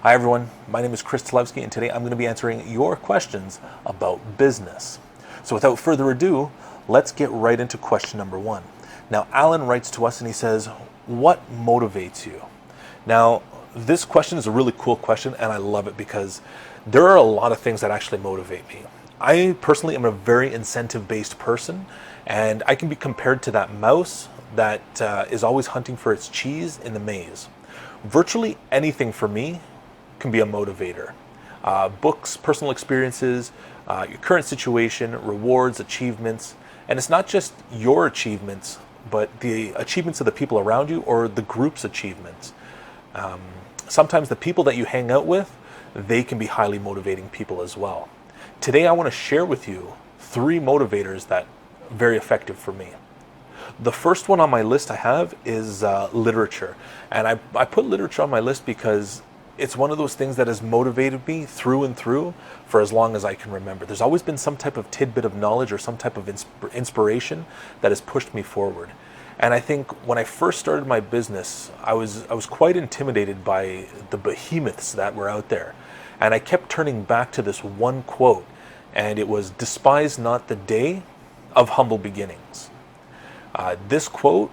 Hi everyone, my name is Chris Tlevsky and today I'm going to be answering your questions about business. So without further ado, let's get right into question number one. Now Alan writes to us and he says, what motivates you? Now this question is a really cool question and I love it because there are a lot of things that actually motivate me. I personally am a very incentive-based person and I can be compared to that mouse that is always hunting for its cheese in the maze. Virtually anything for me can be a motivator. Books, personal experiences, your current situation, rewards, achievements, and it's not just your achievements, but the achievements of the people around you or the group's achievements. Sometimes the people that you hang out with, they can be highly motivating people as well. Today I want to share with you 3 motivators that are very effective for me. The first one on my list I have is literature. And I put literature on my list because it's one of those things that has motivated me through and through for as long as I can remember. There's always been some type of tidbit of knowledge or some type of inspiration that has pushed me forward. And I think when I first started my business, I was quite intimidated by the behemoths that were out there. And I kept turning back to this one quote, and it was, "Despise not the day of humble beginnings." This quote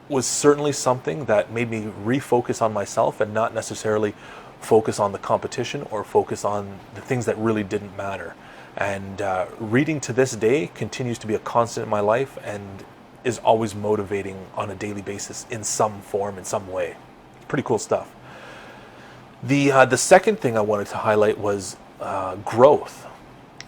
was certainly something that made me refocus on myself and not necessarily focus on the competition or focus on the things that really didn't matter. And reading to this day continues to be a constant in my life and is always motivating on a daily basis in some form, in some way. Pretty cool stuff. The second thing I wanted to highlight was growth.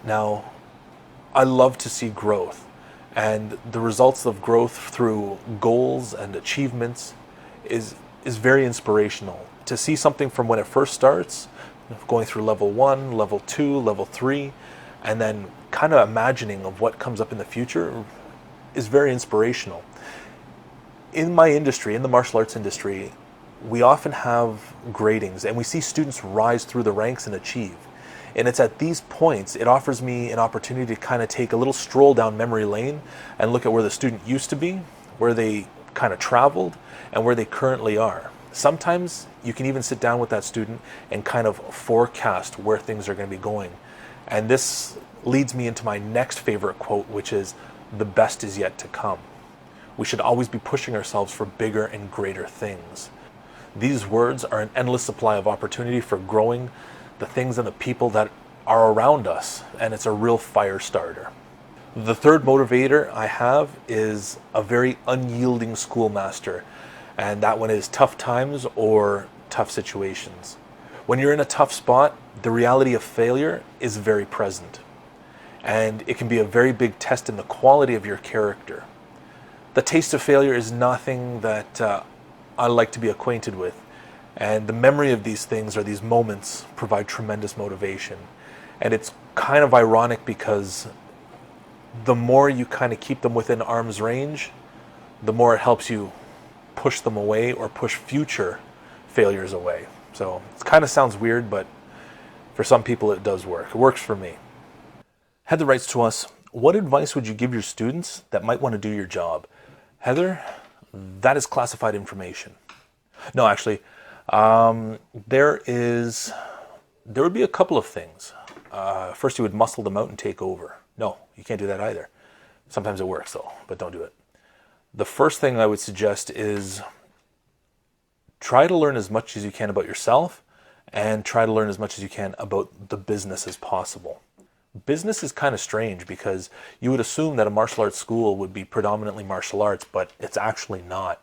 Now, I love to see growth. And the results of growth through goals and achievements is very inspirational. To see something from when it first starts, going through level 1, level 2, level 3, and then kind of imagining of what comes up in the future is very inspirational. In my industry, in the martial arts industry, we often have gradings and we see students rise through the ranks and achieve. And it's at these points, it offers me an opportunity to kind of take a little stroll down memory lane and look at where the student used to be, where they kind of traveled, and where they currently are. Sometimes you can even sit down with that student and kind of forecast where things are going to be going. And this leads me into my next favorite quote, which is, "The best is yet to come." We should always be pushing ourselves for bigger and greater things. These words are an endless supply of opportunity for growing the things and the people that are around us, and it's a real fire starter. The third motivator I have is a very unyielding schoolmaster, and that one is tough times or tough situations. When you're in a tough spot, the reality of failure is very present, and it can be a very big test in the quality of your character. The taste of failure is nothing that I like to be acquainted with. And the memory of these things or these moments provide tremendous motivation. And it's kind of ironic because the more you kind of keep them within arm's range, the more it helps you push them away or push future failures away. So it kind of sounds weird, but for some people it does work. It works for me. Heather writes to us, "What advice would you give your students that might want to do your job?" Heather, that is classified information. No, actually, there would be a couple of things. First, you would muscle them out and take over. No, you can't do that either. Sometimes it works though, but don't do it. The first thing I would suggest is try to learn as much as you can about yourself and try to learn as much as you can about the business as possible. Business is kind of strange because you would assume that a martial arts school would be predominantly martial arts, but it's actually not.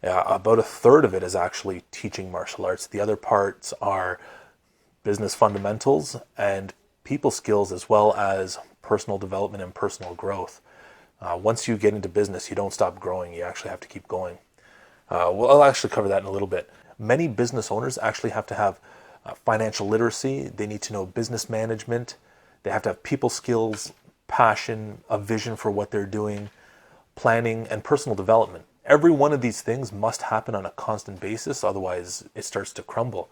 About a third of it is actually teaching martial arts. The other parts are business fundamentals and people skills, as well as personal development and personal growth. Once you get into business, you don't stop growing. You actually have to keep going. Well, I'll actually cover that in a little bit. Many business owners actually have to have financial literacy. They need to know business management. They have to have people skills, passion, a vision for what they're doing, planning, and personal development. Every one of these things must happen on a constant basis, otherwise it starts to crumble.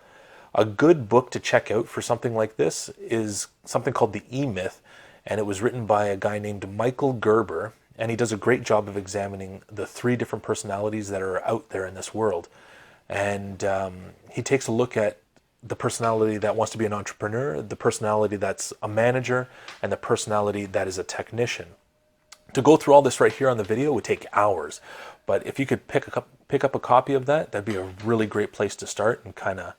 A good book to check out for something like this is something called The E-Myth, and it was written by a guy named Michael Gerber, and he does a great job of examining the 3 different personalities that are out there in this world. And he takes a look at the personality that wants to be an entrepreneur, the personality that's a manager, and the personality that is a technician. To go through all this right here on the video would take hours, but if you could pick up a copy of that, that'd be a really great place to start and kind of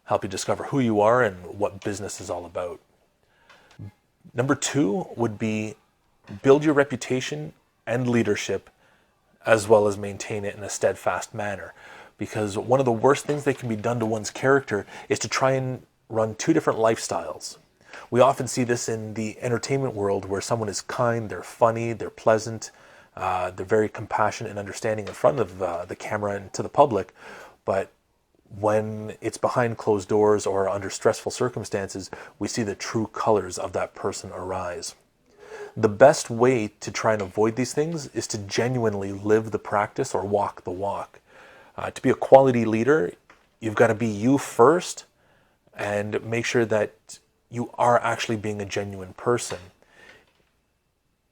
help you discover who you are and what business is all about. Number 2 would be build your reputation and leadership, as well as maintain it in a steadfast manner. Because one of the worst things that can be done to one's character is to try and run 2 different lifestyles. We often see this in the entertainment world where someone is kind, they're funny, they're pleasant, they're very compassionate and understanding in front of the camera and to the public. But when it's behind closed doors or under stressful circumstances, we see the true colors of that person arise. The best way to try and avoid these things is to genuinely live the practice or walk the walk. To be a quality leader, you've got to be you first and make sure that you are actually being a genuine person.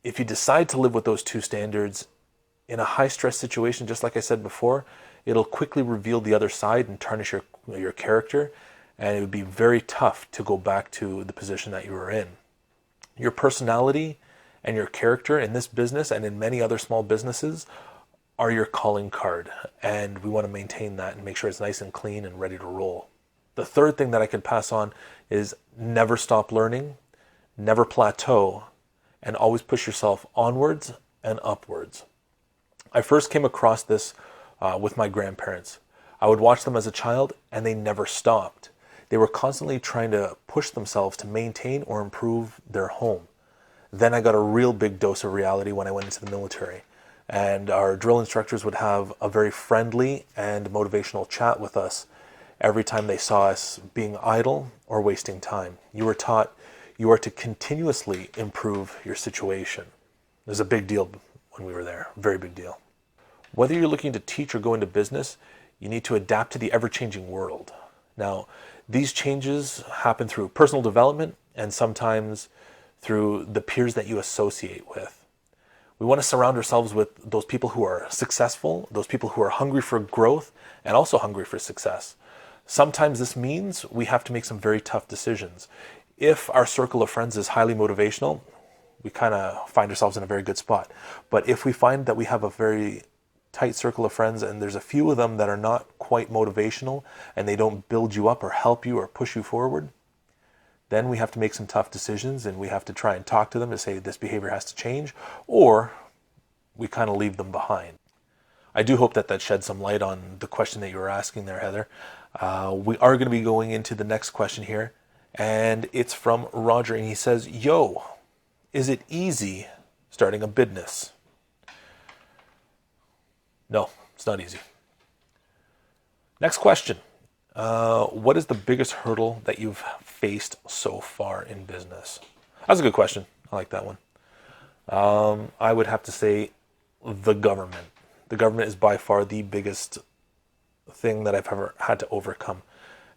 If you decide to live with those 2 standards in a high stress situation, just like I said before, it'll quickly reveal the other side and tarnish your character, and it would be very tough to go back to the position that you were in. Your personality and your character in this business and in many other small businesses are your calling card, and we want to maintain that and make sure it's nice and clean and ready to roll. The third thing that I could pass on is never stop learning, never plateau, and always push yourself onwards and upwards. I first came across this with my grandparents. I would watch them as a child and they never stopped. They were constantly trying to push themselves to maintain or improve their home. Then I got a real big dose of reality when I went into the military. And our drill instructors would have a very friendly and motivational chat with us every time they saw us being idle or wasting time. You were taught you are to continuously improve your situation. It was a big deal when we were there, very big deal. Whether you're looking to teach or go into business, you need to adapt to the ever-changing world. Now, these changes happen through personal development and sometimes through the peers that you associate with. We want to surround ourselves with those people who are successful, those people who are hungry for growth and also hungry for success. Sometimes this means we have to make some very tough decisions. If our circle of friends is highly motivational, we kind of find ourselves in a very good spot. But if we find that we have a very tight circle of friends and there's a few of them that are not quite motivational and they don't build you up or help you or push you forward, then we have to make some tough decisions and we have to try and talk to them to say this behavior has to change, or we kind of leave them behind. I do hope that sheds some light on the question that you were asking there, Heather. We are going to be going into the next question here, and it's from Roger, and he says, "Yo, is it easy starting a business?" No, it's not easy. Next question. What is the biggest hurdle that you've faced so far in business? That's a good question. I like that one. I would have to say the government. The government is by far the biggest thing that I've ever had to overcome.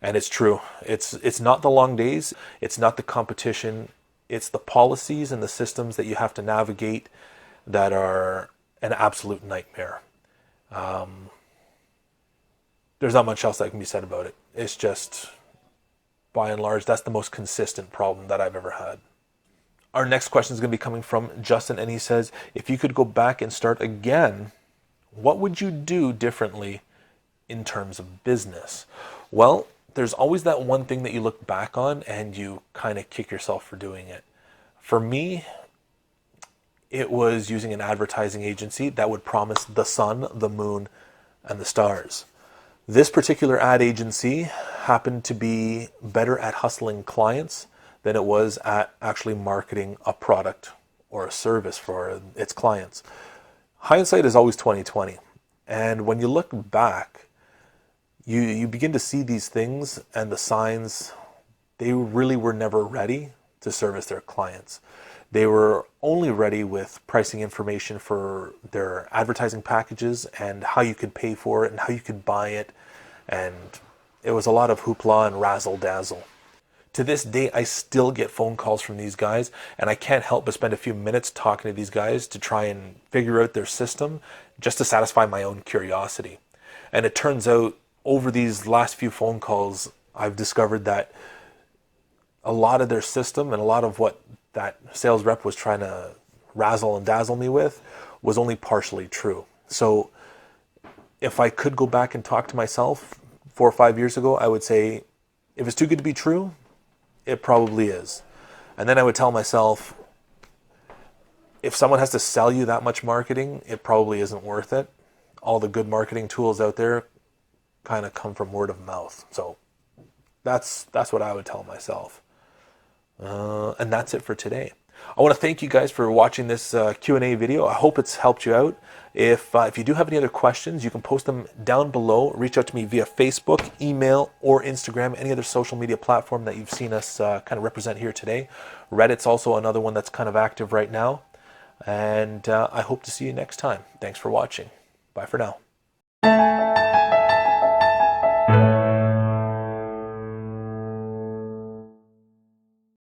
And it's true. It's not the long days. It's not the competition. It's the policies and the systems that you have to navigate that are an absolute nightmare. There's not much else that can be said about it. It's just, by and large, that's the most consistent problem that I've ever had. Our next question is going to be coming from Justin, and he says, if you could go back and start again, what would you do differently in terms of business? Well, there's always that one thing that you look back on and you kind of kick yourself for doing it. For me, it was using an advertising agency that would promise the sun, the moon, and the stars. This particular ad agency happened to be better at hustling clients than it was at actually marketing a product or a service for its clients. Hindsight is always 20/20. And when you look back, you begin to see these things and the signs. They really were never ready to service their clients. They were only ready with pricing information for their advertising packages and how you could pay for it and how you could buy it. And it was a lot of hoopla and razzle dazzle. To this day, I still get phone calls from these guys, and I can't help but spend a few minutes talking to these guys to try and figure out their system just to satisfy my own curiosity. And it turns out over these last few phone calls, I've discovered that a lot of their system and a lot of what that sales rep was trying to razzle and dazzle me with was only partially true. So if I could go back and talk to myself 4 or 5 years ago, I would say, if it's too good to be true, it probably is. And then I would tell myself, if someone has to sell you that much marketing, it probably isn't worth it. All the good marketing tools out there kind of come from word of mouth. So that's what I would tell myself. And that's it for today. I want to thank you guys for watching this Q&A video. I hope it's helped you out. If you do have any other questions, you can post them down below. Reach out to me via Facebook, email, or Instagram, any other social media platform that you've seen us kind of represent here today. Reddit's also another one that's kind of active right now. And I hope to see you next time. Thanks for watching. Bye for now.